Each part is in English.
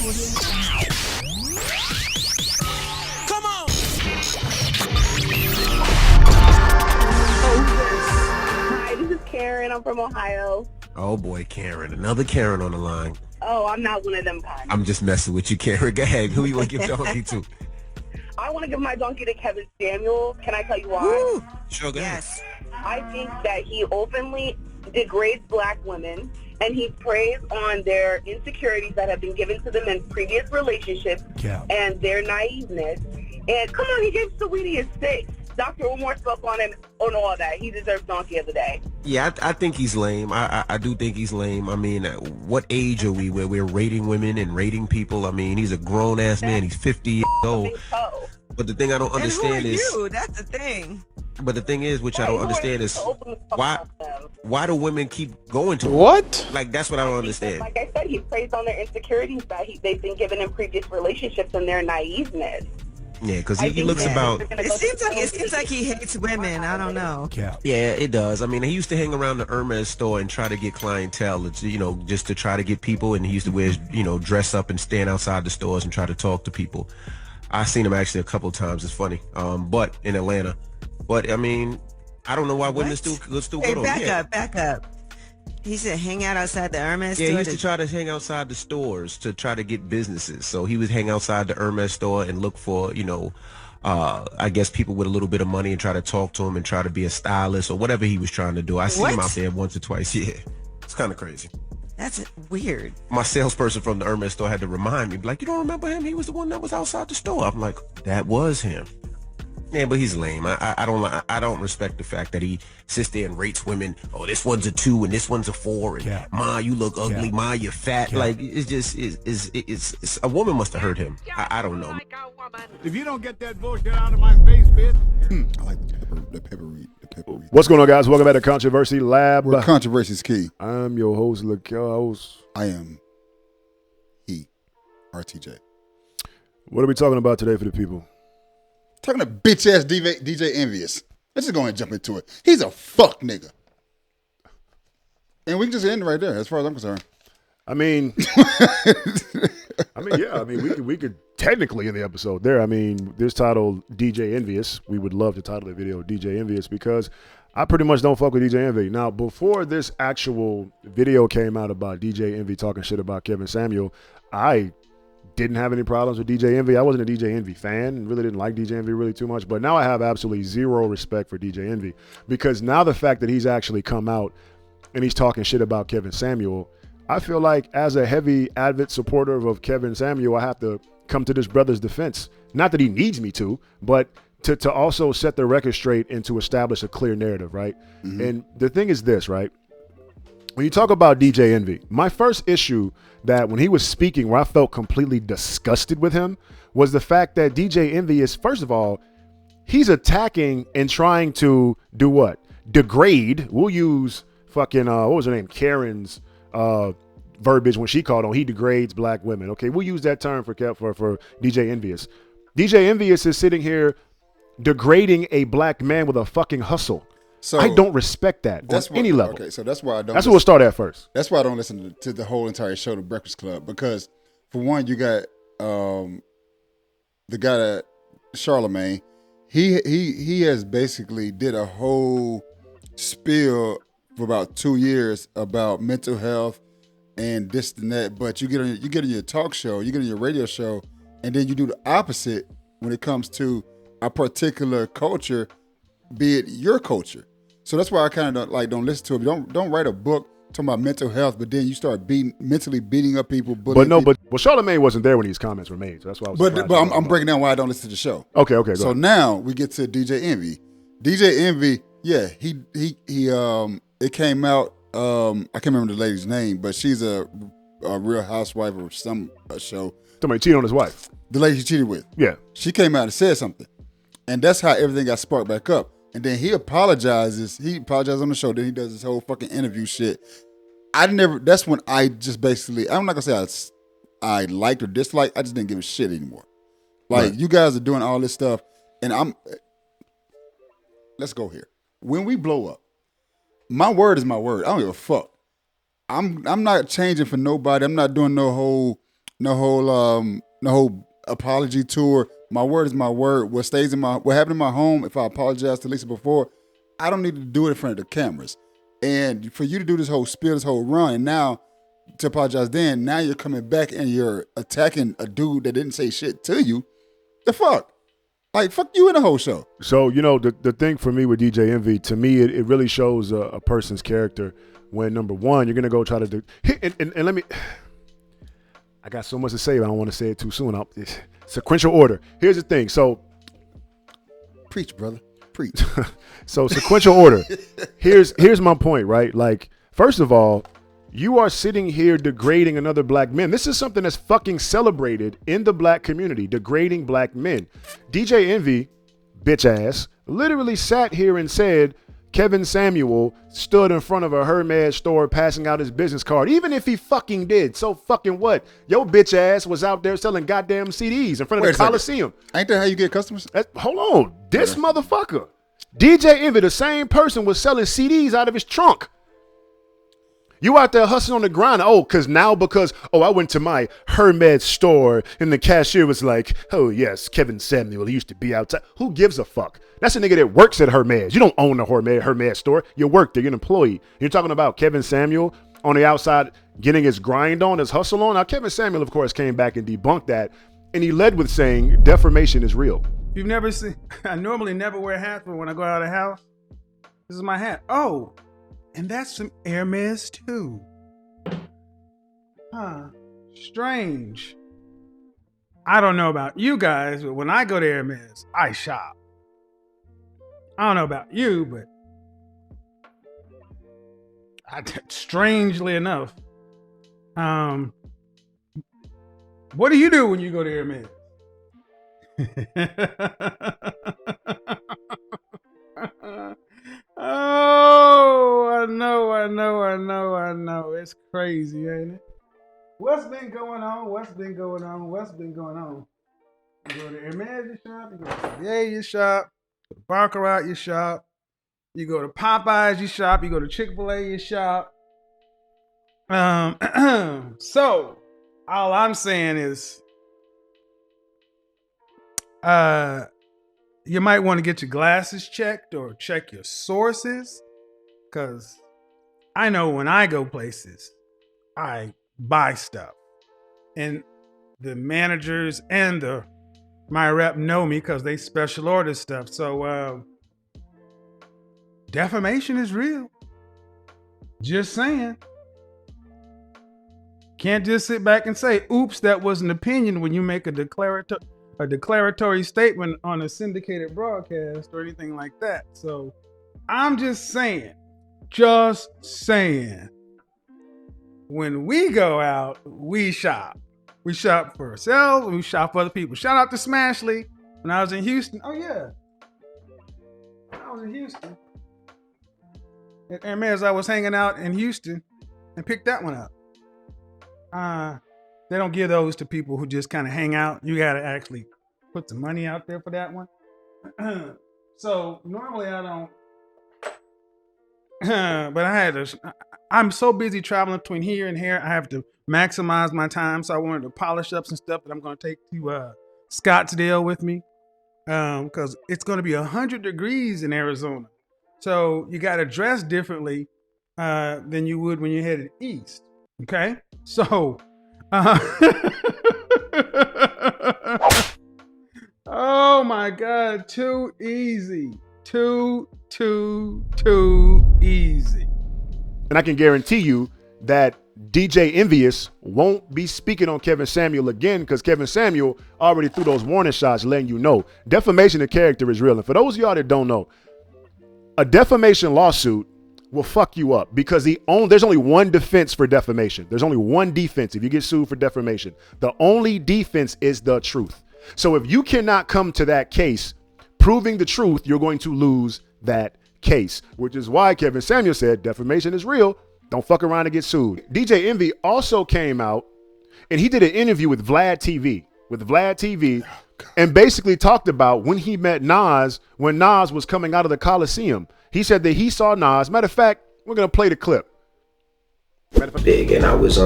Come on. Hi, this is Karen. I'm from Ohio. Oh boy, Karen. Another Karen on the line. Oh, I'm not one of them kind. I'm just messing with you, Karen. Go ahead. Who you want to give donkey to? I want to give my donkey to Kevin Samuels. Can I tell you why? Woo. Sure, go ahead. Yes. I think that he openly degrades black women, and he preys on their insecurities that have been given to them in previous relationships and their naiveness. And come on, he gave Saweetie a 6. Dr. Umar spoke on him on all that. He deserves donkey of the day. Yeah, I think he's lame. I do think he's lame. I mean, what age are we where we're rating women and rating people? I mean, he's a grown-ass man. He's 50 years old. But the thing I don't understand is... who are you? That's the thing. But the thing is, which I don't understand is, why do women keep going to him? What? Like, that's what I don't understand. Like I said, he preys on their insecurities that they've been given in previous relationships and their naiveness. Yeah, because he looks about... It seems like he hates women. I don't know. Yeah, it does. I mean, he used to hang around the Hermès store and try to get clientele, just to try to get people. And he used to wear, dress up and stand outside the stores and try to talk to people. I've seen him actually a couple of times. It's funny. But in Atlanta. But, I mean, I don't know why women still go on. Back up. He said hang out outside the Hermès store? Yeah, he used to try to hang outside the stores to try to get businesses. So he would hang outside the Hermès store and look for, I guess people with a little bit of money and try to talk to him and try to be a stylist or whatever he was trying to do. I see him out there once or twice. Yeah, it's kind of crazy. That's weird. My salesperson from the Hermès store had to remind me, like, you don't remember him? He was the one that was outside the store. I'm like, that was him. Yeah, but he's lame. I don't respect the fact that he sits there and rates women. Oh, this one's a 2 and this one's a 4. And Ma, you look ugly. Ma, you're fat. Like it's just it's a woman must have hurt him. I don't know. If you don't get that bullshit out of my face, bitch. I like the pepper read. What's going on, guys? Welcome back to Controversy Lab. Where controversy is key. I'm your host, LaCos. I am RTJ. What are we talking about today for the people? Talking to bitch ass DJ Envious. Let's just go ahead and jump into it. He's a fuck nigga. And we can just end right there, as far as I'm concerned. I mean, we could technically end the episode there. I mean, this title, DJ Envious, we would love to title the video DJ Envious because I pretty much don't fuck with DJ Envy. Now, before this actual video came out about DJ Envy talking shit about Kevin Samuel, I didn't have any problems with DJ Envy. I wasn't a DJ Envy fan, really didn't like DJ Envy really too much, but now I have absolutely zero respect for DJ Envy because now the fact that he's actually come out and he's talking shit about Kevin Samuel, I feel like as a heavy avid supporter of Kevin Samuel, I have to come to this brother's defense. Not that he needs me to, but to also set the record straight and to establish a clear narrative, right? Mm-hmm. And the thing is this, right? When you talk about DJ Envy, my first issue that when he was speaking where I felt completely disgusted with him was the fact that DJ Envy is, first of all, he's attacking and trying to do what? Degrade. We'll use fucking, what was her name? Karen's verbiage when she called on, he degrades black women. Okay, we'll use that term for DJ Envious. DJ Envious is sitting here degrading a black man with a fucking hustle. So I don't respect that on any level. Okay, so that's why I don't. That's what we'll start at first. That's why I don't listen to the whole entire show, The Breakfast Club, because for one, you got the guy that Charlemagne. He has basically did a whole spiel for about 2 years about mental health and this and that. But you get in your talk show, you get in your radio show, and then you do the opposite when it comes to a particular culture, be it your culture. So that's why I kind of don't listen to it. Don't write a book talking about mental health, but then you start mentally beating up people. But Charlemagne wasn't there when these comments were made, so that's why I was. But I'm breaking down why I don't listen to the show. Okay. Go so ahead. Now we get to DJ Envy. DJ Envy, yeah, he it came out. I can't remember the lady's name, but she's a Real Housewife or some show. Somebody cheated on his wife. The lady she cheated with. Yeah. She came out and said something, and that's how everything got sparked back up. And then he apologizes. He apologizes on the show. Then he does this whole fucking interview shit. That's when I just basically, I'm not going to say I liked or disliked. I just didn't give a shit anymore. Like, right. You guys are doing all this stuff. And let's go here. When we blow up, my word is my word. I don't give a fuck. I'm not changing for nobody. I'm not doing no whole, no whole apology tour. My word is my word. What happened in my home, if I apologize to Lisa before, I don't need to do it in front of the cameras. And for you to do this whole spiel, this whole run, and now to apologize then, now you're coming back and you're attacking a dude that didn't say shit to you. The fuck? Like, fuck you in the whole show. So, you know, the thing for me with DJ Envy, to me, it really shows a person's character when, number one, you're going to go try to do, and let me, I got so much to say, but I don't want to say it too soon. Sequential order. Here's the thing. So, preach, brother. Preach. So sequential order. Here's my point, right? Like, first of all, you are sitting here degrading another black man. This is something that's fucking celebrated in the black community, degrading black men. DJ Envy, bitch ass, literally sat here and said Kevin Samuel stood in front of a Hermès store passing out his business card. Even if he fucking did, so fucking what? Your bitch ass was out there selling goddamn CDs in front of the Coliseum. Ain't that how you get customers? Hold on. This motherfucker. DJ Envy, the same person, was selling CDs out of his trunk. You out there hustling on the grind. Because I went to my Hermès store and the cashier was like, oh, yes, Kevin Samuel, he used to be outside. Who gives a fuck? That's a nigga that works at Hermès. You don't own the Hermès store. You work there. You're an employee. You're talking about Kevin Samuel on the outside getting his grind on, his hustle on. Now, Kevin Samuel, of course, came back and debunked that. And he led with saying defamation is real. You've never seen, I normally never wear hats, but when I go out of the house, this is my hat. Oh, and that's some Hermès too. Huh, strange. I don't know about you guys, but when I go to Hermès, I shop. I don't know about you, but strangely enough, what do you do when you go to Hermès? Oh, I know. It's crazy, ain't it? What's been going on? You go to Hermès, you shop. You go to CBA, you shop. You go to Baccarat, you shop. You go to Popeyes, you shop. You go to Chick-fil-A, you shop. So, all I'm saying is, you might want to get your glasses checked or check your sources, because I know when I go places, I buy stuff, and the managers and my rep know me because they special order stuff. So defamation is real. Just saying. Can't just sit back and say, oops, that was an opinion when you make a declaratory statement on a syndicated broadcast or anything like that. So I'm just saying, when we go out, we shop. We shop for ourselves, we shop for other people. Shout out to Smashley. When I was in Houston, I was in Houston. And as I was hanging out in Houston and picked that one up. They don't give those to people who just kind of hang out. You got to actually put some money out there for that one. So normally I don't, but I'm so busy traveling between here and here. I have to maximize my time. So I wanted to polish up some stuff that I'm going to take to Scottsdale with me. Because it's going to be 100 degrees in Arizona. So you got to dress differently than you would when you're headed east. Okay? So, oh my God, too easy. Too easy. And I can guarantee you that DJ Envious won't be speaking on Kevin Samuel again, because Kevin Samuel already threw those warning shots letting you know defamation of character is real. And for those of y'all that don't know, a defamation lawsuit will fuck you up because there's only one defense for defamation. There's only one defense if you get sued for defamation. The only defense is the truth. So if you cannot come to that case proving the truth, you're going to lose that case, which is why Kevin Samuel said defamation is real. Don't fuck around and get sued. DJ Envy also came out and he did an interview with Vlad TV, and basically talked about when he met Nas, when Nas was coming out of the Coliseum. He said that he saw Nas. Matter of fact, we're going to play the clip. Big, and I was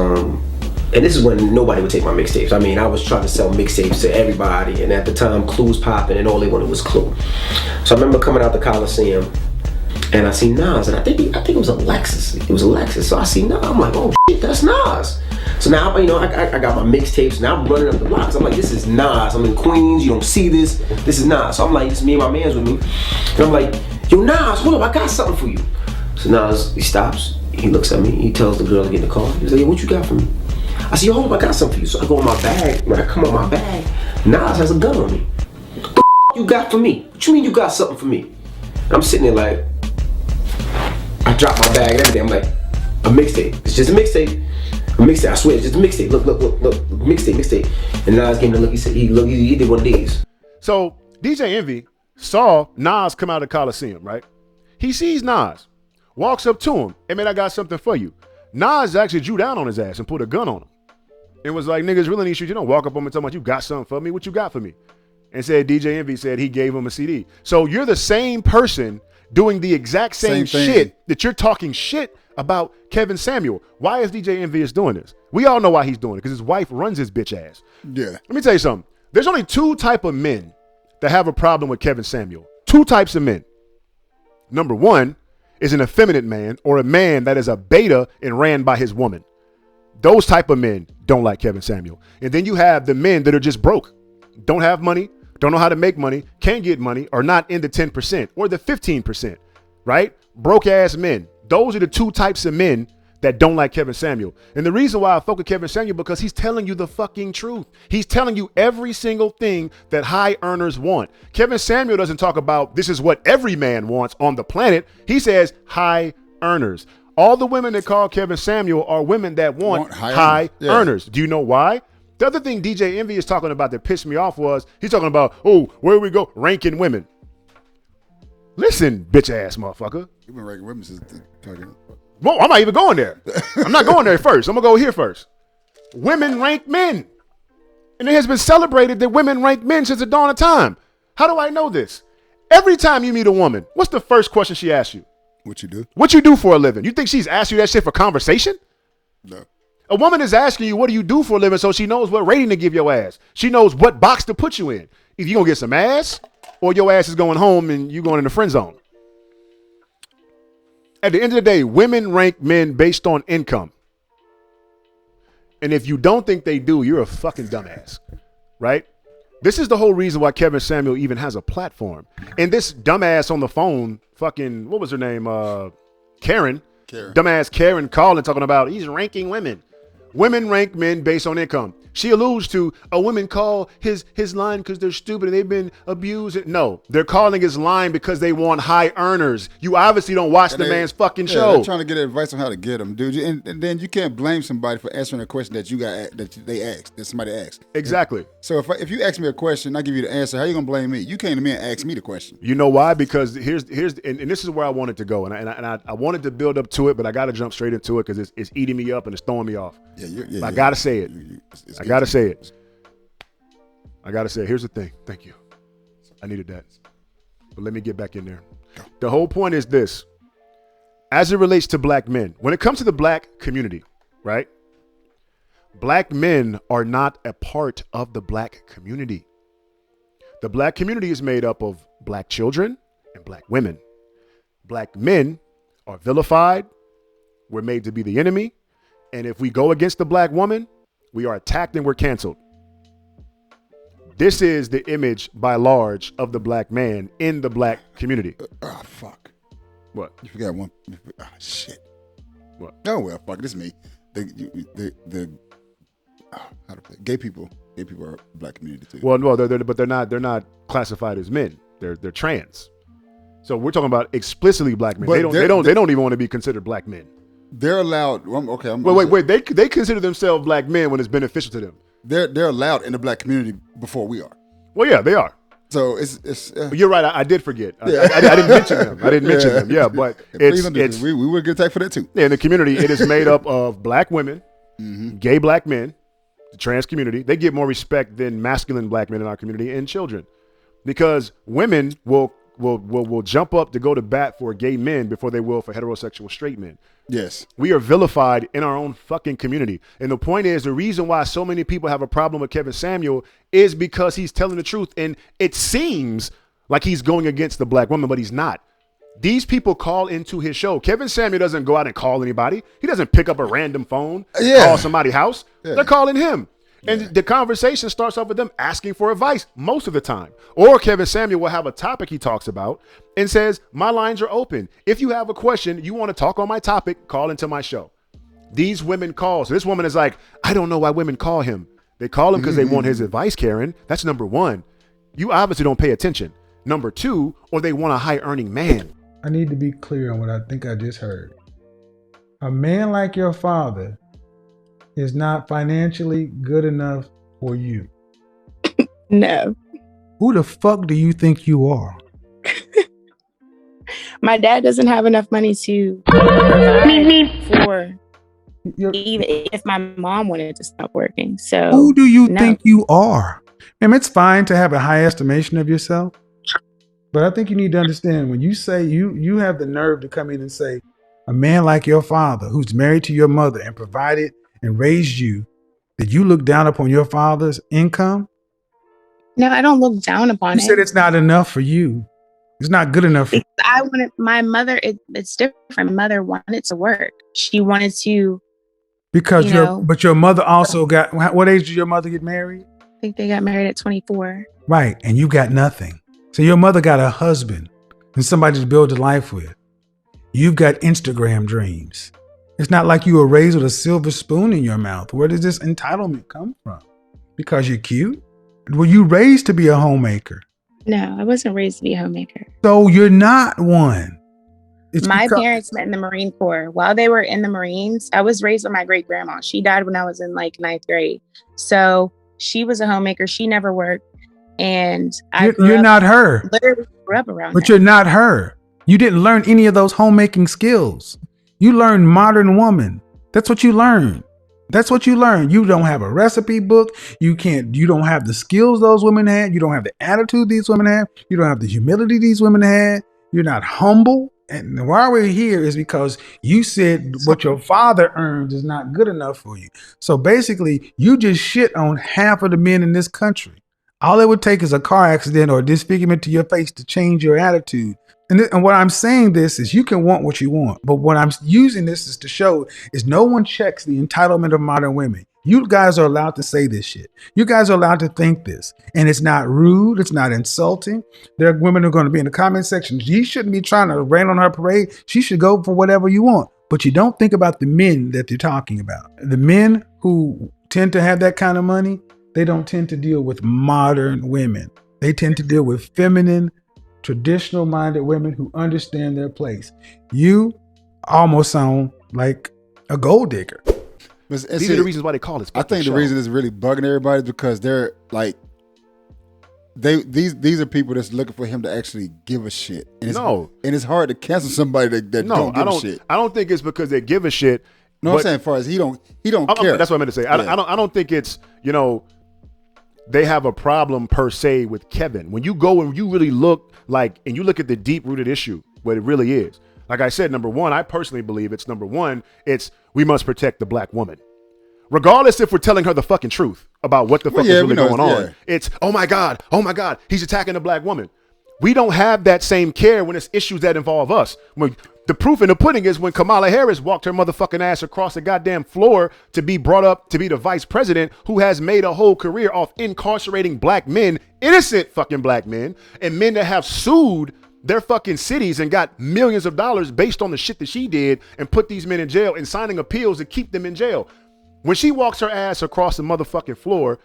And this is when nobody would take my mixtapes. I mean, I was trying to sell mixtapes to everybody, and at the time, Clue was popping, and all they wanted was Clue. So I remember coming out the Coliseum, and I see Nas, and I think it was Alexis. It was Alexis. So I see Nas. I'm like, oh shit, that's Nas. So now, I got my mixtapes. Now I'm running up the blocks. I'm like, this is Nas. I'm in Queens. You don't see this. This is Nas. So I'm like, it's me and my man's with me, and I'm like, yo, Nas, hold up, I got something for you. So Nas, he stops. He looks at me. He tells the girl to get in the car. He's like, yo, what you got for me? I said, yo, hold up, I got something for you. So I go in my bag. When I come out my bag, Nas has a gun on me. What the you got for me? What you mean you got something for me? And I'm sitting there like, I drop my bag and everything. I'm like, a mixtape. It's just a mixtape. A mixtape. I swear, it's just a mixtape. Look. Mixtape. And Nas came to look. He said, he did one of these. So DJ Envy saw Nas come out of the Coliseum, right? He sees Nas, walks up to him, hey man, I got something for you. Nas actually drew down on his ass and put a gun on him. It was like, niggas really need you. You don't walk up on him and tell him, you got something for me? What you got for me? And said DJ Envy said he gave him a CD. So you're the same person doing the exact same shit that you're talking shit about Kevin Samuel. Why is DJ Envious doing this? We all know why he's doing it, because his wife runs his bitch ass. Yeah. Let me tell you something. There's only two type of men that have a problem with Kevin Samuel. Two types of men. Number one is an effeminate man, or a man that is a beta and ran by his woman. Those type of men don't like Kevin Samuel. And then you have the men that are just broke, don't have money, don't know how to make money, can't get money, are not in the 10% or the 15%, right? Broke ass men. Those are the two types of men that don't like Kevin Samuel. And the reason why I fuck with Kevin Samuel, because he's telling you the fucking truth. He's telling you every single thing that high earners want. Kevin Samuel doesn't talk about this is what every man wants on the planet. He says high earners. All the women that call Kevin Samuel are women that want high earners. Do you know why? The other thing DJ Envy is talking about that pissed me off was he's talking about, oh, where we go? Ranking women. Listen, bitch ass motherfucker. You've been ranking women since the fucking... Well, I'm not even going there. I'm not going there first. I'm going to go here first. Women rank men. And it has been celebrated that women rank men since the dawn of time. How do I know this? Every time you meet a woman, what's the first question she asks you? What you do? What you do for a living? You think she's asked you that shit for conversation? No. A woman is asking you, what do you do for a living, so she knows what rating to give your ass. She knows what box to put you in. Either you're going to get some ass, or your ass is going home and you going in the friend zone. At the end of the day, women rank men based on income. And if you don't think they do, you're a fucking dumbass, right? This is the whole reason why Kevin Samuel even has a platform. And this dumbass on the phone, fucking, what was her name? Karen. Dumbass Karen calling, talking about he's ranking women. Women rank men based on income. She alludes to a woman call his line because they're stupid and they've been abused. No, they're calling his line because they want high earners. You obviously don't watch the man's fucking show. They're trying to get advice on how to get them, dude. And then you can't blame somebody for answering a question that that somebody asked. Exactly. So if you ask me a question, I give you the answer. How you gonna blame me? You came to me and asked me the question. You know why? Because here's and this is where I wanted to go, and I wanted to build up to it, but I got to jump straight into it because it's eating me up and it's throwing me off. I gotta say it. I gotta say it. Here's the thing. Thank you. I needed that. But let me get back in there. The whole point is this. As it relates to black men, when it comes to the black community, right? Black men are not a part of the black community. The black community is made up of black children and black women. Black men are vilified. We're made to be the enemy. And if we go against the black woman, we are attacked and we're canceled. This is the image by large of the black man in the black community. Oh, fuck. What? You forgot one. Oh, shit. What? Oh, well, fuck. This is me. How to play? Gay people are black community too. Well, no, they're not classified as men. They're trans. So we're talking about explicitly black men. But they don't even want to be considered black men. They're allowed. Okay. Wait. They consider themselves black men when it's beneficial to them. They're allowed in the black community before we are. Well, yeah, they are. So it's. You're right. I did forget. Yeah. I didn't mention them. Yeah, but it's we would get attacked for that too. Yeah, in the community, it is made up of black women, gay black men, the trans community. They get more respect than masculine black men in our community, and children, because women will will jump up to go to bat for gay men before they will for heterosexual straight men. Yes. We are vilified in our own fucking community. And the point is, the reason why so many people have a problem with Kevin Samuel is because he's telling the truth. And it seems like he's going against the black woman, but he's not. These people call into his show. Kevin Samuel doesn't go out and call anybody. He doesn't pick up a random phone, call somebody's house. Yeah. They're calling him. And the conversation starts off with them asking for advice most of the time. Or Kevin Samuel will have a topic he talks about and says, my lines are open. If you have a question, you want to talk on my topic, call into my show. These women call. So this woman is like, I don't know why women call him. They call him because they want his advice, Karen. That's number one. You obviously don't pay attention. Number two, or they want a high earning man. I need to be clear on what I think I just heard. A man like your father is not financially good enough for you. No. Who the fuck do you think you are? My dad doesn't have enough money to provide for even if my mom wanted to stop working. So who do you think you are? It's fine to have a high estimation of yourself, but I think you need to understand when you say you have the nerve to come in and say a man like your father who's married to your mother and provided and raised you, did you look down upon your father's income? No, I don't look down upon it. You said it's not enough for you. It's not good enough for you. I wanted my mother. It's different. My mother wanted to work. She wanted to. Because but your mother also got. What age did your mother get married? I think they got married at 24. Right, and you got nothing. So your mother got a husband and somebody to build a life with. You've got Instagram dreams. It's not like you were raised with a silver spoon in your mouth. Where does this entitlement come from? Because you're cute? Were you raised to be a homemaker? No, I wasn't raised to be a homemaker. So you're not one. My parents met in the Marine Corps. While they were in the Marines, I was raised with my great grandma. She died when I was in like 9th grade. So she was a homemaker. She never worked. And you're not her. Literally grew up around But her. You're not her. You didn't learn any of those homemaking skills. You learned modern woman. That's what you learned. That's what you learned. You don't have a recipe book. You don't have the skills those women had. You don't have the attitude these women have. You don't have the humility these women had. You're not humble. And why we're here is because you said what your father earns is not good enough for you. So basically, you just shit on half of the men in this country. All it would take is a car accident or a disfigurement to your face to change your attitude. And what I'm saying this is you can want what you want. But what I'm using this is to show is no one checks the entitlement of modern women. You guys are allowed to say this shit. You guys are allowed to think this. And it's not rude. It's not insulting. There are women who are going to be in the comment section. She shouldn't be trying to rain on her parade. She should go for whatever you want. But you don't think about the men that you're talking about. The men who tend to have that kind of money, they don't tend to deal with modern women. They tend to deal with feminine, traditional-minded women who understand their place. You almost sound like a gold digger. These are the reasons why they call this. I think the reason it's really bugging everybody is because they're like, these are people that's looking for him to actually give a shit. And it's hard to cancel somebody that don't give a shit. I don't think it's because they give a shit. No, I'm saying as far as he don't care. That's what I meant to say. Yeah. I don't think it's, they have a problem per se with Kevin. When you go and you really look and you look at the deep rooted issue, what it really is. Like I said, number one, I personally believe it's we must protect the black woman. Regardless if we're telling her the fucking truth about what the fuck is really going on. Yeah. It's, oh my God, he's attacking the black woman. We don't have that same care when it's issues that involve us. The proof in the pudding is when Kamala Harris walked her motherfucking ass across the goddamn floor to be brought up to be the vice president who has made a whole career off incarcerating black men, innocent fucking black men, and men that have sued their fucking cities and got millions of dollars based on the shit that she did and put these men in jail and signing appeals to keep them in jail. When she walks her ass across the motherfucking floor,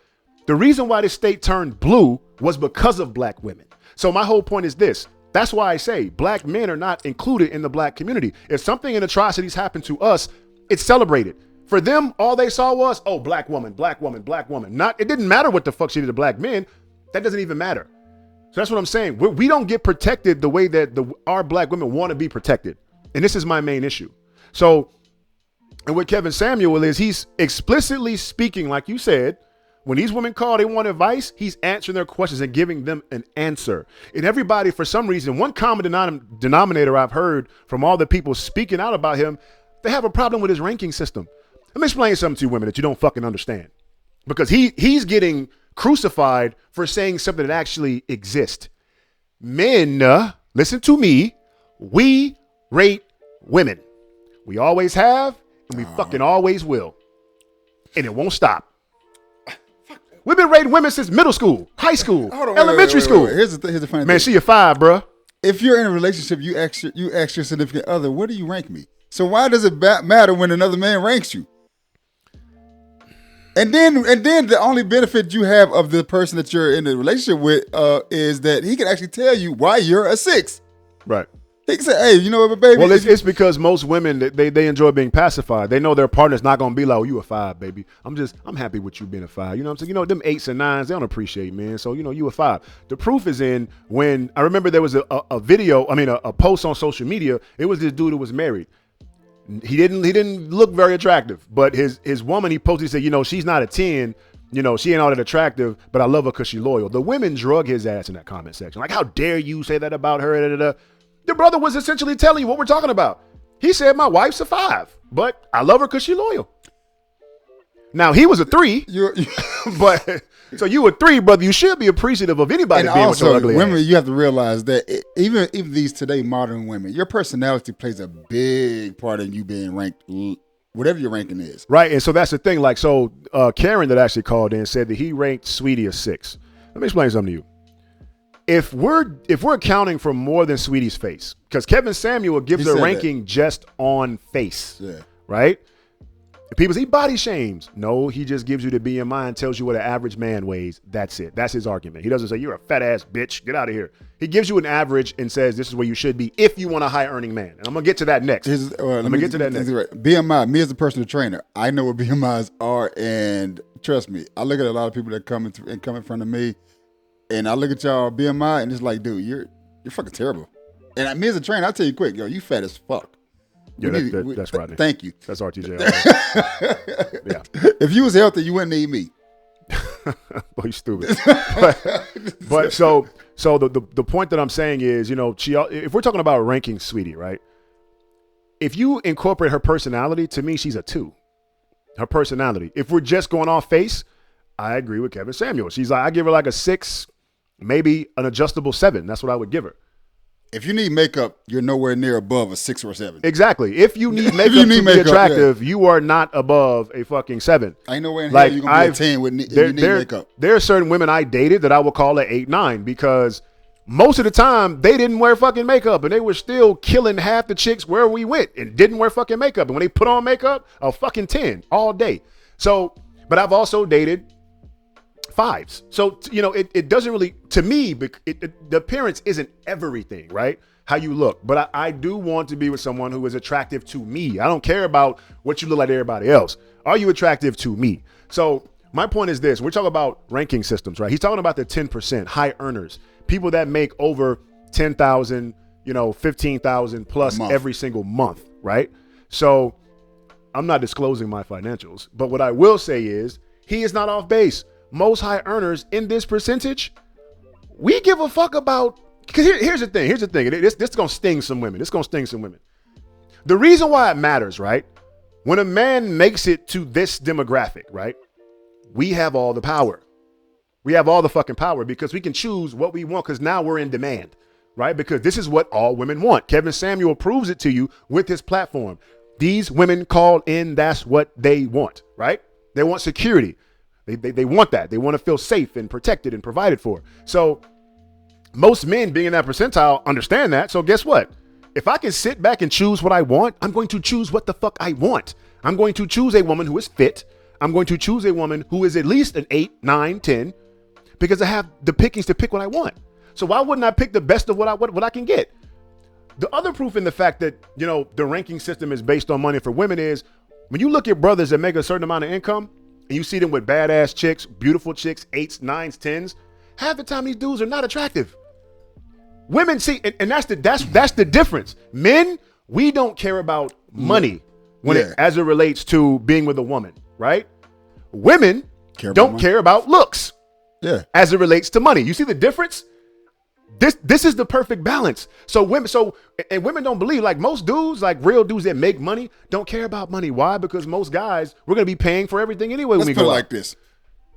the reason why this state turned blue was because of black women. So my whole point is this. That's why I say black men are not included in the black community. If something in atrocities happened to us, it's celebrated. For them, all they saw was, oh, black woman, black woman, black woman. It didn't matter what the fuck she did to black men. That doesn't even matter. So that's what I'm saying. We don't get protected the way that our black women want to be protected. And this is my main issue. So, and what Kevin Samuel is, he's explicitly speaking, like you said, When these women call, they want advice, he's answering their questions and giving them an answer. And everybody, for some reason, one common denominator I've heard from all the people speaking out about him, they have a problem with his ranking system. Let me explain something to you women that you don't fucking understand. Because he's getting crucified for saying something that actually exists. Men, listen to me, we rate women. We always have, and we fucking always will. And it won't stop. We've been rating women since middle school, high school, elementary school. Here's the funny thing. Man, she a 5, bruh. If you're in a relationship, you ask your significant other, where do you rank me? So why does it matter when another man ranks you? And then the only benefit you have of the person that you're in a relationship with is that he can actually tell you why you're a 6. Right. He can say, hey, you know what, baby? Well, it's because most women, they enjoy being pacified. They know their partner's not going to be like, oh, you a 5, baby. I'm happy with you being a 5. You know what I'm saying? You know, them 8s and 9s, they don't appreciate, man. So, you know, you a 5. The proof is in when, I remember there was a post on social media. It was this dude who was married. He didn't look very attractive, but his woman, he posted, he said, you know, she's not a 10. You know, she ain't all that attractive, but I love her because she's loyal. The women drug his ass in that comment section. Like, how dare you say that about her? Da, da, da. The brother was essentially telling you what we're talking about. He said, my wife's a 5, but I love her because she's loyal. Now, he was a 3, but so you a 3, brother. You should be appreciative of anybody being with your ugly women, ass. you have to realize that even these today modern women, your personality plays a big part in you being ranked, whatever your ranking is. Right, and so that's the thing. Like, so Karen that actually called in said that he ranked Sweetie a 6. Let me explain something to you. If we're accounting for more than Sweetie's face, because Kevin Samuel gives a ranking just on face, right? If people say body shames, no, he just gives you the BMI and tells you what an average man weighs. That's it. That's his argument. He doesn't say you're a fat ass bitch. Get out of here. He gives you an average and says this is where you should be if you want a high earning man. And I'm gonna get to that next. I'm gonna get to that next. BMI. Me as a personal trainer, I know what BMIs are, and trust me, I look at a lot of people that come in front of me. And I look at y'all BMI and it's like, dude, you're fucking terrible. And me as a trainer, I tell you quick, yo, you fat as fuck. Yeah, that's Rodney. Thank you. That's RTJ. Yeah. If you was healthy, you wouldn't need me. Boy, you stupid. but so the point that I'm saying is, you know, if we're talking about ranking Sweetie, right? If you incorporate her personality, to me, she's a 2. Her personality. If we're just going off face, I agree with Kevin Samuel. She's like, I give her like a 6, maybe an adjustable 7. That's what I would give her. If you need makeup, you're nowhere near above a 6 or a 7. Exactly. If you need makeup to be attractive, you are not above a fucking 7. Ain't nowhere in here you're going to be a 10 when you need makeup. There are certain women I dated that I would call an 8, 9 because most of the time they didn't wear fucking makeup and they were still killing half the chicks where we went and didn't wear fucking makeup. And when they put on makeup, a fucking 10 all day. So, but I've also dated 5s. So, you know, it doesn't really, to me, the appearance isn't everything, right? How you look. But I do want to be with someone who is attractive to me. I don't care about what you look like to everybody else. Are you attractive to me? So my point is this. We're talking about ranking systems, right? He's talking about the 10% high earners, people that make over 10,000, you know, 15,000 plus every single month, right? So I'm not disclosing my financials, but what I will say is he is not off base. Most high earners in this percentage, we give a fuck about, because here's the thing. This is going to sting some women. The reason why it matters, right? When a man makes it to this demographic, right? We have all the power. We have all the fucking power because we can choose what we want because now we're in demand, right? Because this is what all women want. Kevin Samuel proves it to you with his platform. These women call in, that's what they want, right? They want security. They want that. They want to feel safe and protected and provided for. So most men being in that percentile understand that. So guess what? If I can sit back and choose what I want, I'm going to choose what the fuck I want. I'm going to choose a woman who is fit. I'm going to choose a woman who is at least an 8, 9, 10, because I have the pickings to pick what I want. So why wouldn't I pick the best of what I can get? The other proof in the fact that, you know, the ranking system is based on money for women is when you look at brothers that make a certain amount of income, and you see them with badass chicks, beautiful chicks, 8s, 9s, 10s, half the time these dudes are not attractive. Women see, and that's the difference. Men, we don't care about money as it relates to being with a woman, right? Women, don't care about looks. Yeah. As it relates to money. You see the difference? This is the perfect balance. So women don't believe, like most dudes, like real dudes that make money, don't care about money. Why? Because most guys, we're gonna be paying for everything anyway. Let's when we put go it out. like this.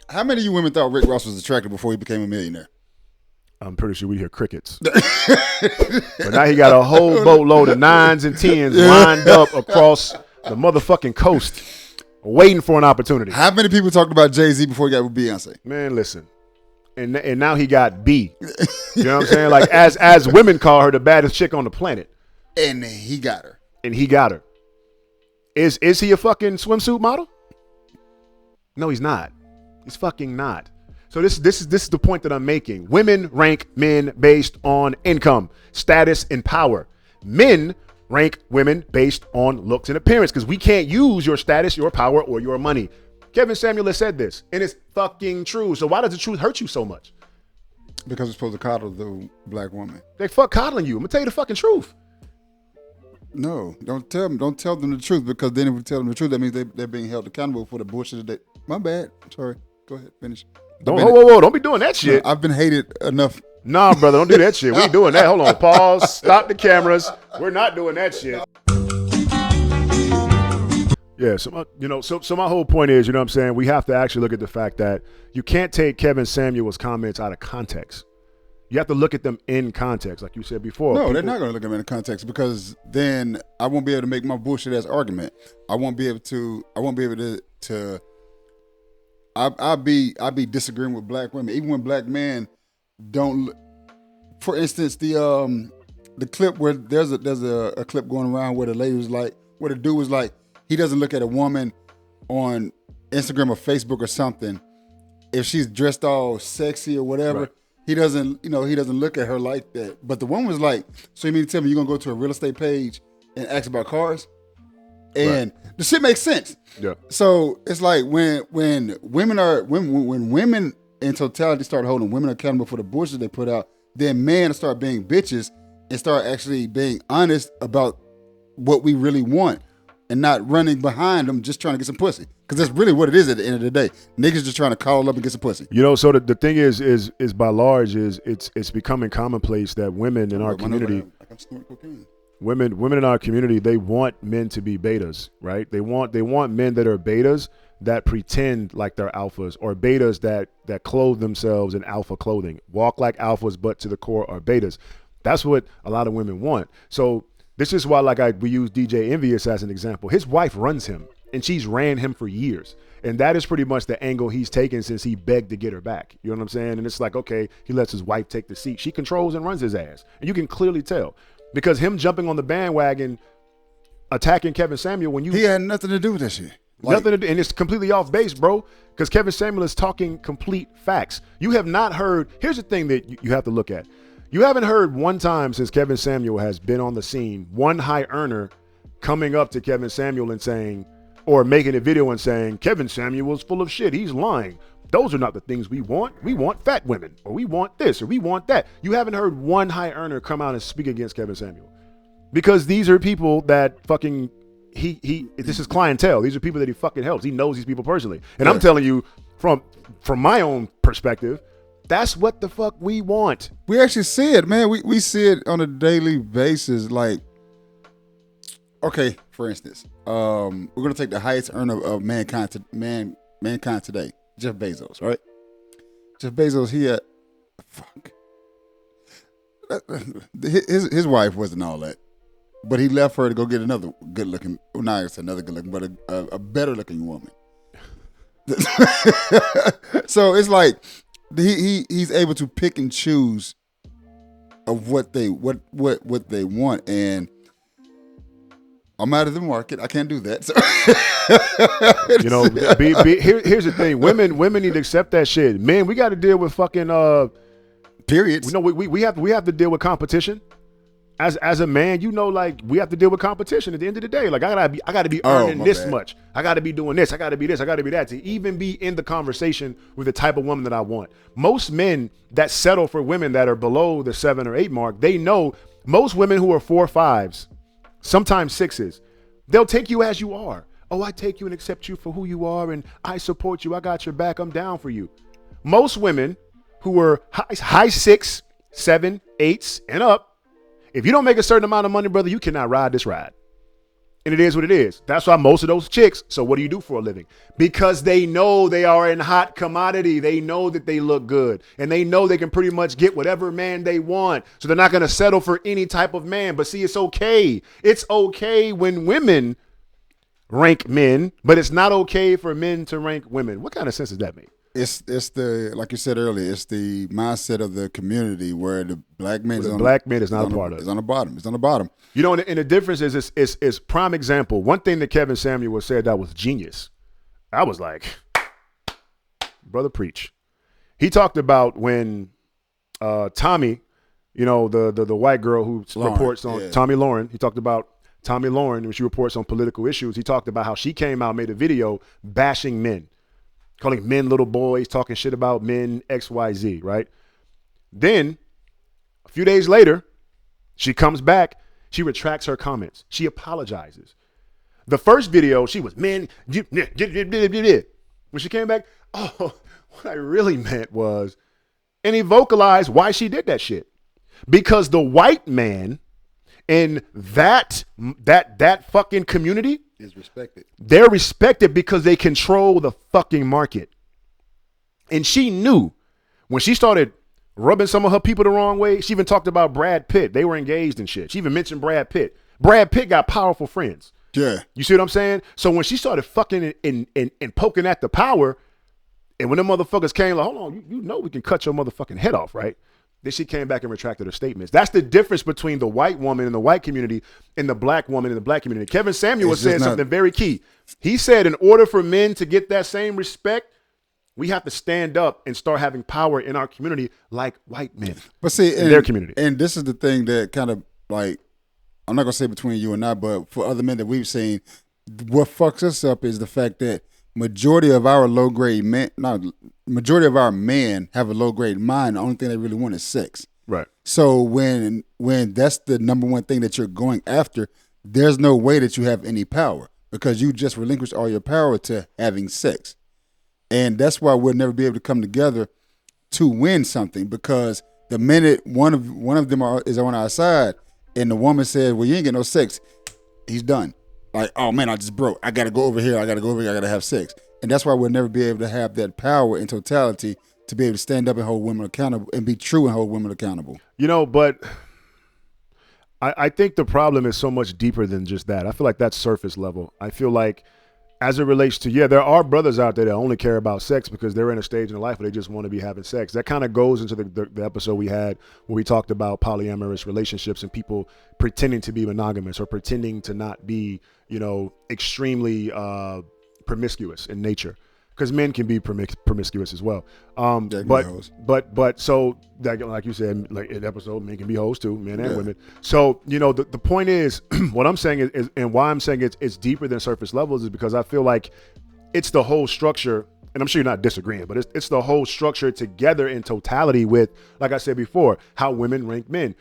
How many of you women thought Rick Ross was attractive before he became a millionaire? I'm pretty sure we hear crickets. But now he got a whole boatload of 9s and 10s lined up across the motherfucking coast, waiting for an opportunity. How many people talked about Jay-Z before he got with Beyonce? Man, listen. And now he got B. You know what I'm saying? Like as women call her the baddest chick on the planet. And he got her. Is he a fucking swimsuit model? No, he's not. He's fucking not. So this is the point that I'm making. Women rank men based on income, status, and power. Men rank women based on looks and appearance because we can't use your status, your power, or your money. Kevin Samuel has said this, and it's fucking true. So why does the truth hurt you so much? Because we're supposed to coddle the black woman. They fuck coddling you. I'm gonna tell you the fucking truth. No, don't tell them the truth, because then if we tell them the truth, that means they're being held accountable for the bullshit that. My bad. Sorry. Go ahead. Finish. Whoa. Don't be doing that shit. No, I've been hated enough. Nah, brother, don't do that shit. We ain't doing that. Hold on. Pause. Stop the cameras. We're not doing that shit. Yeah, so my whole point is, you know what I'm saying, we have to actually look at the fact that you can't take Kevin Samuel's comments out of context. You have to look at them in context, like you said before. No, they're not going to look at them in context, because then I won't be able to make my bullshit ass argument. I won't be able to. I'll be disagreeing with black women, even when black men don't. For instance, the clip where there's a clip going around where the lady was like, where the dude was like, he doesn't look at a woman on Instagram or Facebook or something if she's dressed all sexy or whatever. Right. He doesn't look at her like that. But the woman was like, so you mean to tell me you're gonna go to a real estate page and ask about cars? And the shit makes sense. Yeah. So it's like when women in totality start holding women accountable for the bullshit they put out, then men start being bitches and start actually being honest about what we really want and not running behind them just trying to get some pussy. Because that's really what it is at the end of the day. Niggas just trying to call up and get some pussy. You know, so the thing is by large is it's becoming commonplace that women in our community, women in our community, they want men to be betas, right? They want men that are betas that pretend like they're alphas, or betas that clothe themselves in alpha clothing, walk like alphas but to the core are betas. That's what a lot of women want. So this is why, we use DJ Envious as an example. His wife runs him, and she's ran him for years. And that is pretty much the angle he's taken since he begged to get her back. You know what I'm saying? And it's like, okay, he lets his wife take the seat. She controls and runs his ass. And you can clearly tell. Because him jumping on the bandwagon, attacking Kevin Samuel, he had nothing to do with that shit. Nothing to do, and it's completely off base, bro. Because Kevin Samuel is talking complete facts. You have not heard, here's the thing that you have to look at. You haven't heard one time since Kevin Samuel has been on the scene, one high earner coming up to Kevin Samuel and saying, or making a video and saying, Kevin Samuel's full of shit, he's lying. Those are not the things we want. We want fat women, or we want this, or we want that. You haven't heard one high earner come out and speak against Kevin Samuel. Because these are people that fucking, this is clientele. These are people that he fucking helps. He knows these people personally. And I'm telling you, from my own perspective, that's what the fuck we want. We actually see it, man. We see it on a daily basis. Like, okay, for instance, we're gonna take the highest earner of mankind today, Jeff Bezos, right? Jeff Bezos, his wife wasn't all that, but he left her to go get another good looking, but a better looking woman. So it's like he's able to pick and choose of what they want, and I'm out of the market. I can't do that. So. Here's the thing: women need to accept that shit. Men, we got to deal with fucking periods. We have to deal with competition. As a man, we have to deal with competition at the end of the day. Like, I gotta be earning this much. I gotta be doing this. I gotta be this. I gotta be that to even be in the conversation with the type of woman that I want. Most men that settle for women that are below the 7 or 8 mark, they know most women who are 4 or 5s, sometimes 6s, they'll take you as you are. oh, I take you and accept you for who you are, and I support you. I got your back. I'm down for you. Most women who were high 6, 7, 8s and up, if you don't make a certain amount of money, brother, you cannot ride this ride. And it is what it is. That's why most of those chicks, so what do you do for a living? Because they know they are in hot commodity. They know that they look good. And they know they can pretty much get whatever man they want. So they're not going to settle for any type of man. But see, it's okay. It's okay when women rank men, but it's not okay for men to rank women. What kind of sense does that make? It's the, like you said earlier, it's the mindset of the community where the black man is not a part of it. It's on the bottom. It's on the bottom. You know, and the difference is prime example. One thing that Kevin Samuel said that was genius. I was like, brother, preach. He talked about when Tommy, you know, the white girl who reports on Tommy Lauren. He talked about Tommy Lauren when she reports on political issues. He talked about how she came out, made a video bashing men. Calling men little boys, talking shit about men, XYZ, right? Then, a few days later, she comes back. She retracts her comments. She apologizes. The first video, she was, men, when she came back, oh, what I really meant was, and he vocalized why she did that shit. Because the white man in that fucking community is respected. They're respected because they control the fucking market. And she knew when she started rubbing some of her people the wrong way. She even talked about Brad Pitt. They were engaged and shit. She even mentioned Brad Pitt. Brad Pitt got powerful friends. Yeah. You see what I'm saying? So when she started fucking and poking at the power, and when them motherfuckers came like, hold on, you know we can cut your motherfucking head off, right? Then she came back and retracted her statements. That's the difference between the white woman in the white community and the black woman in the black community. Kevin Samuel said something very key. He said in order for men to get that same respect, we have to stand up and start having power in our community like white men. But see, in their community. And this is the thing that kind of like, I'm not going to say between you and I, but for other men that we've seen, what fucks us up is the fact that majority of our majority of our men have a low grade mind. The only thing they really want is sex. Right. So when that's the number one thing that you're going after, there's no way that you have any power because you just relinquish all your power to having sex. And that's why we'll never be able to come together to win something, because the minute one of them is on our side and the woman says, well, you ain't get no sex, he's done. Like, oh man, I just broke. I got to go over here. I got to have sex. And that's why we'll never be able to have that power in totality to be able to stand up and hold women accountable and be true and hold women accountable. You know, but I think the problem is so much deeper than just that. I feel like that's surface level. I feel like as it relates to, there are brothers out there that only care about sex because they're in a stage in life where they just want to be having sex. That kind of goes into the episode we had where we talked about polyamorous relationships and people pretending to be monogamous or pretending to not be, extremely promiscuous in nature. Because men can be promiscuous as well. But so like you said, like in the episode, men can be hoes too, men and women. So, the point is, what I'm saying is, and why I'm saying it's deeper than surface levels is because I feel like it's the whole structure, and I'm sure you're not disagreeing, but it's the whole structure together in totality with, like I said before, how women rank men.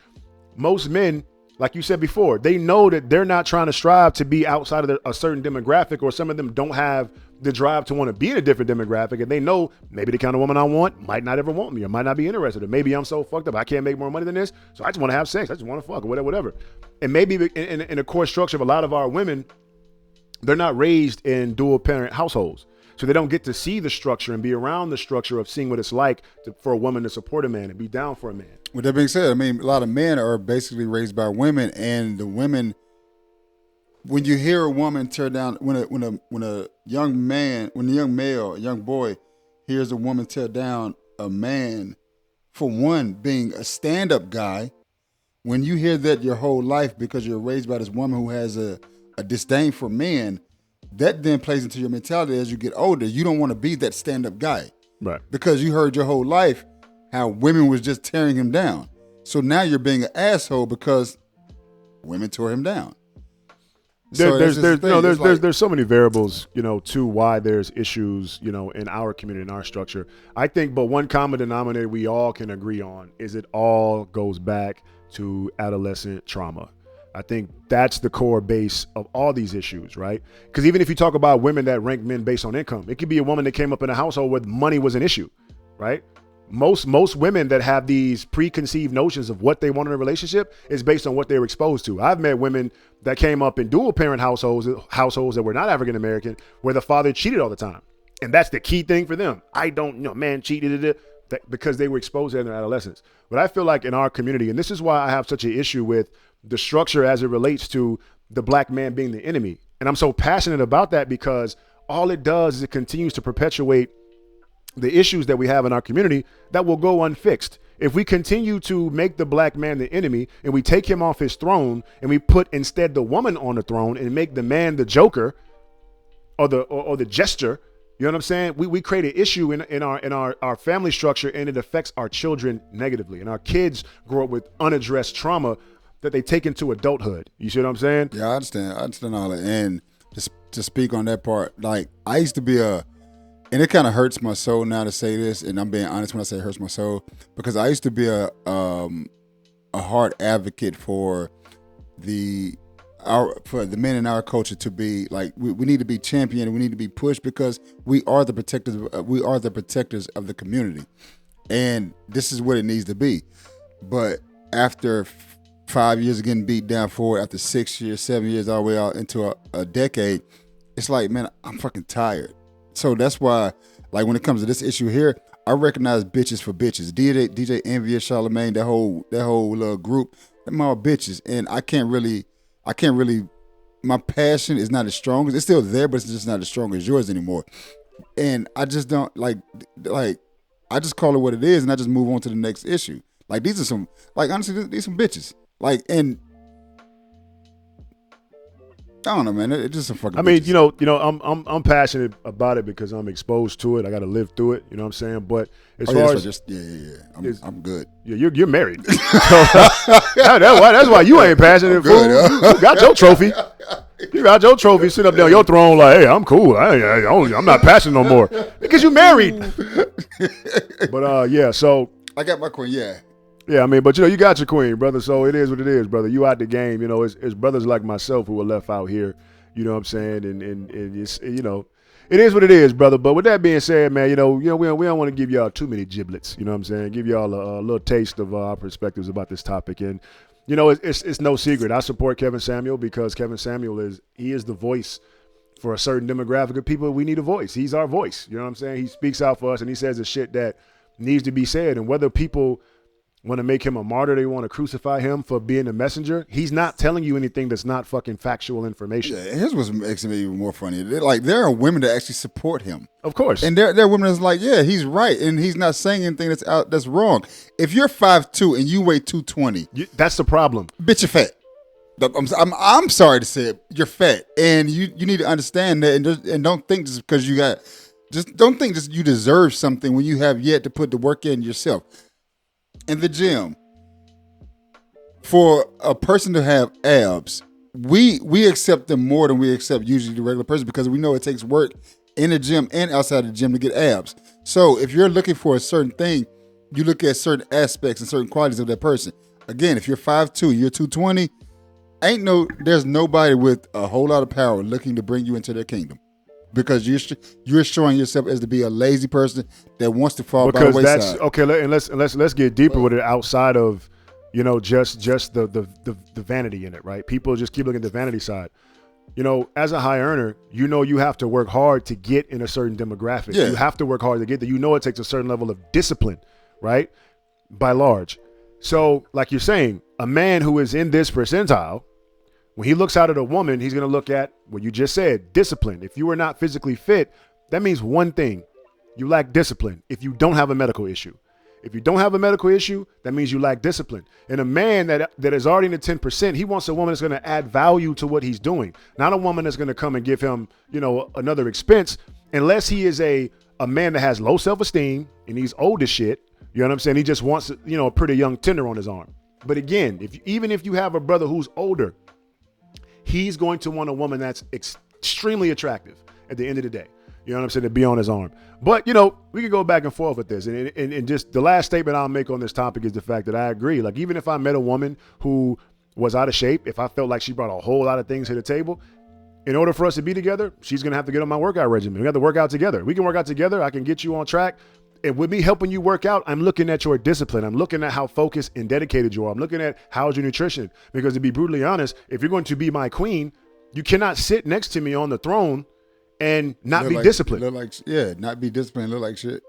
Most men, like you said before, they know that they're not trying to strive to be outside of a certain demographic, or some of them don't have the drive to want to be in a different demographic, and they know maybe the kind of woman I want might not ever want me or might not be interested, or maybe I'm so fucked up I can't make more money than this, so I just want to have sex, I just want to fuck, or whatever. And maybe in the core structure of a lot of our women, they're not raised in dual parent households, so they don't get to see the structure and be around the structure of seeing what it's like for a woman to support a man and be down for a man. With that being said, I mean, a lot of men are basically raised by women, and the women, when you hear a woman tear down, when a young boy hears a woman tear down a man, for one, being a stand-up guy, when you hear that your whole life because you're raised by this woman who has a disdain for men, that then plays into your mentality as you get older. You don't want to be that stand-up guy. Right. Because you heard your whole life how women was just tearing him down. So now you're being an asshole because women tore him down. There's so many variables, to why there's issues, in our community, in our structure. I think, but one common denominator we all can agree on is it all goes back to adolescent trauma. I think that's the core base of all these issues, right? Because even if you talk about women that rank men based on income, it could be a woman that came up in a household where money was an issue, right? Most women that have these preconceived notions of what they want in a relationship is based on what they were exposed to. I've met women that came up in dual parent households that were not African American, where the father cheated all the time, and that's the key thing for them. I don't know, man cheated because they were exposed to it in their adolescence. But I feel like in our community, and this is why I have such an issue with the structure as it relates to the black man being the enemy. And I'm so passionate about that because all it does is it continues to perpetuate the issues that we have in our community that will go unfixed. If we continue to make the black man the enemy and we take him off his throne and we put instead the woman on the throne and make the man the joker or the jester, you know what I'm saying? We create an issue in our family structure, and it affects our children negatively. And our kids grow up with unaddressed trauma that they take into adulthood. You see what I'm saying? Yeah, I understand all that. And to speak on that part, like I used to be and it kind of hurts my soul now to say this, and I'm being honest when I say it hurts my soul, because I used to be a hard advocate for the men in our culture to be like, we need to be championed and we need to be pushed because we are the protectors of the community, and this is what it needs to be. But after 5 years of getting beat down for it, after 6 years, 7 years, all the way out into a decade, it's like, man, I'm fucking tired. So that's why, like, when it comes to this issue here, I recognize bitches for bitches. DJ Envy, Charlemagne, that whole group, them all bitches, and I can't really. My passion is not as strong. It's still there, but it's just not as strong as yours anymore. And I just don't like. I just call it what it is, and I just move on to the next issue. Like, these are some, like, honestly, these some bitches. Like, and I don't know, man. It's just some fucking. I mean, bitches. you know, I'm passionate about it because I'm exposed to it. I got to live through it. You know what I'm saying? But as far as I'm good. Yeah, you're married. That's why you ain't passionate. Good, you got your trophy. You got your trophy sitting up there on your throne like, hey, I'm cool. I'm not passionate no more because you married. But yeah, so I got my queen. Yeah. Yeah, I mean, but you got your queen, brother. So it is what it is, brother. You out the game. You know, it's brothers like myself who are left out here. You know what I'm saying? And it's, it is what it is, brother. But with that being said, man, we don't want to give y'all too many giblets. You know what I'm saying? Give y'all a little taste of our perspectives about this topic. And it's no secret. I support Kevin Samuel because Kevin Samuel is the voice for a certain demographic of people. We need a voice. He's our voice. You know what I'm saying? He speaks out for us and he says the shit that needs to be said. And whether people want to make him a martyr, they want to crucify him for being a messenger, he's not telling you anything that's not fucking factual information. Yeah, here's what makes it even more funny. There are women that actually support him. Of course. And there are women that's like, yeah, he's right, and he's not saying anything that's wrong. If you're 5'2" and you weigh 220, that's the problem. Bitch, you're fat. I'm sorry to say it, you're fat, and you need to understand that, and don't think just because don't think you deserve something when you have yet to put the work in yourself. In the gym, for a person to have abs, we accept them more than we accept usually the regular person because we know it takes work in the gym and outside the gym to get abs. So if you're looking for a certain thing, you look at certain aspects and certain qualities of that person. Again, if you're 5'2", you're 220, there's nobody with a whole lot of power looking to bring you into their kingdom. Because you're showing yourself as to be a lazy person that wants to fall by the wayside. That's okay. And let's get deeper with it outside of, just the vanity in it, right? People just keep looking at the vanity side. As a high earner, you have to work hard to get in a certain demographic. Yeah. You have to work hard to get there. It takes a certain level of discipline, right? By large. So, like you're saying, a man who is in this percentile, when he looks out at a woman, he's going to look at what you just said, discipline. If you are not physically fit, that means one thing. You lack discipline if you don't have a medical issue. If you don't have a medical issue, that means you lack discipline. And a man that is already in the 10%, he wants a woman that's going to add value to what he's doing. Not a woman that's going to come and give him, another expense, unless he is a man that has low self-esteem and he's old as shit. You know what I'm saying? He just wants, a pretty young tender on his arm. But again, even if you have a brother who's older, he's going to want a woman that's extremely attractive at the end of the day. You know what I'm saying? To be on his arm. But, we could go back and forth with this. And just the last statement I'll make on this topic is the fact that I agree. Like, even if I met a woman who was out of shape, if I felt like she brought a whole lot of things to the table, in order for us to be together, she's going to have to get on my workout regimen. We have to work out together. We can work out together. I can get you on track. And with me helping you work out, I'm looking at your discipline. I'm looking at how focused and dedicated you are. I'm looking at how's your nutrition. Because to be brutally honest, if you're going to be my queen, you cannot sit next to me on the throne and not be disciplined. Not be disciplined, look like shit.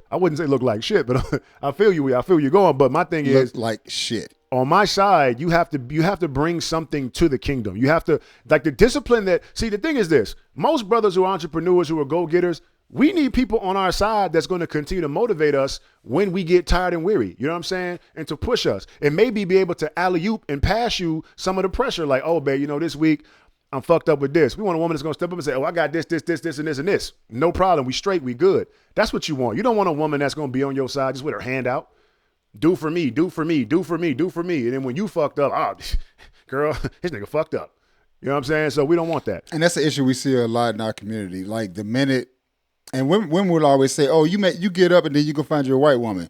I wouldn't say look like shit, but I feel you. I feel you going. But my thing is, like shit. On my side, you have to bring something to the kingdom. You have to, like, the discipline that, see, the thing is this, most brothers who are entrepreneurs, who are go-getters, we need people on our side that's going to continue to motivate us when we get tired and weary. You know what I'm saying? And to push us and maybe be able to alley-oop and pass you some of the pressure. Like, oh, babe, this week I'm fucked up with this. We want a woman that's going to step up and say, oh, I got this, and this, and this. No problem. We straight. We good. That's what you want. You don't want a woman that's going to be on your side just with her hand out. Do for me, do for me, do for me, do for me. And then when you fucked up, girl, this nigga fucked up. You know what I'm saying? So we don't want that. And that's the issue we see a lot in our community. Like the minute, and women will always say, oh, you get up and then you go find your white woman.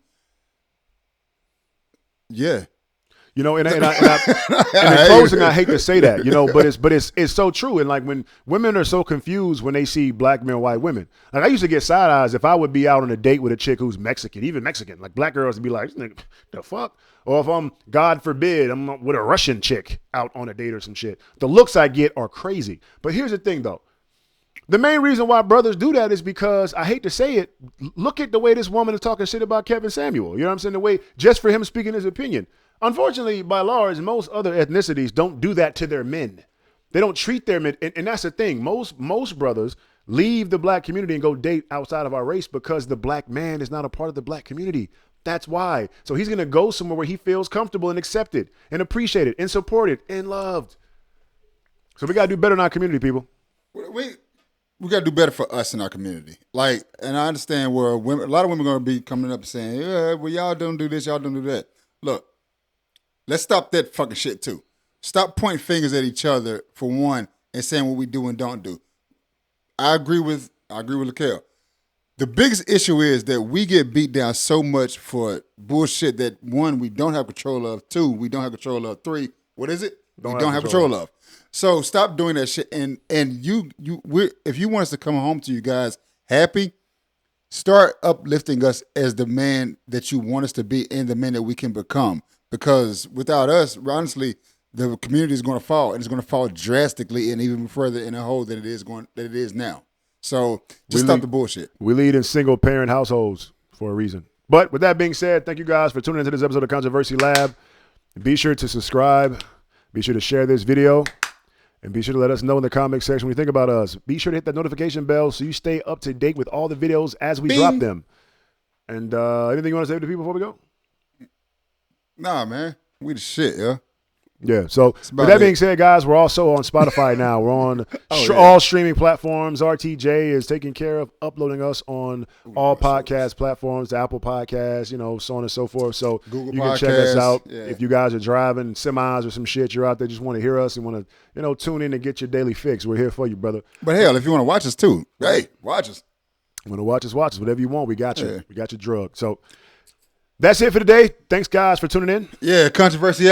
Yeah. And in closing, I hate to say that, but it's so true. And like when women are so confused when they see black men, white women, like I used to get side eyes if I would be out on a date with a chick who's Mexican, even Mexican, like black girls would be like, the fuck? Or if I'm, God forbid, I'm with a Russian chick out on a date or some shit. The looks I get are crazy. But here's the thing though. The main reason why brothers do that is because, I hate to say it, look at the way this woman is talking shit about Kevin Samuel. You know what I'm saying? The way, just for him speaking his opinion. Unfortunately, by large, most other ethnicities don't do that to their men. They don't treat their men. And that's the thing. Most brothers leave the black community and go date outside of our race because the black man is not a part of the black community. That's why. So he's going to go somewhere where he feels comfortable and accepted and appreciated and supported and loved. So we got to do better in our community, people. We got to do better for us in our community. Like, and I understand where women, a lot of women are going to be coming up and saying, yeah, well, y'all don't do this, y'all don't do that. Look. Let's stop that fucking shit too. Stop pointing fingers at each other for one and saying what we do and don't do. I agree with LaKale. The biggest issue is that we get beat down so much for bullshit that one, we don't have control of. Two, we don't have control of. Three, what is it? We don't have control of. So stop doing that shit. And if you want us to come home to you guys happy, start uplifting us as the man that you want us to be and the man that we can become. Because without us, honestly, the community is going to fall, and it's going to fall drastically and even further in a hole than it is now. So just stop the bullshit. We lead in single parent households for a reason. But with that being said, thank you guys for tuning into this episode of Controversy Lab. Be sure to subscribe. Be sure to share this video. And be sure to let us know in the comment section when you think about us. Be sure to hit that notification bell so you stay up to date with all the videos as we drop them. And anything you want to say to people before we go? Nah, man. We the shit, yeah. Yeah. So with that being said, guys, we're also on Spotify now. We're on all streaming platforms. RTJ is taking care of uploading us on all podcast platforms, the Apple Podcasts, so on and so forth. So Google you can check us out. Yeah. If you guys are driving semis or some shit, you're out there, just want to hear us and want to, tune in and get your daily fix. We're here for you, brother. But hell, if you want to watch us too, hey, watch us. Want to watch us? Watch us. Whatever you want, we got you. Yeah. We got your drug. So that's it for today. Thanks, guys, for tuning in. Yeah, Controversy.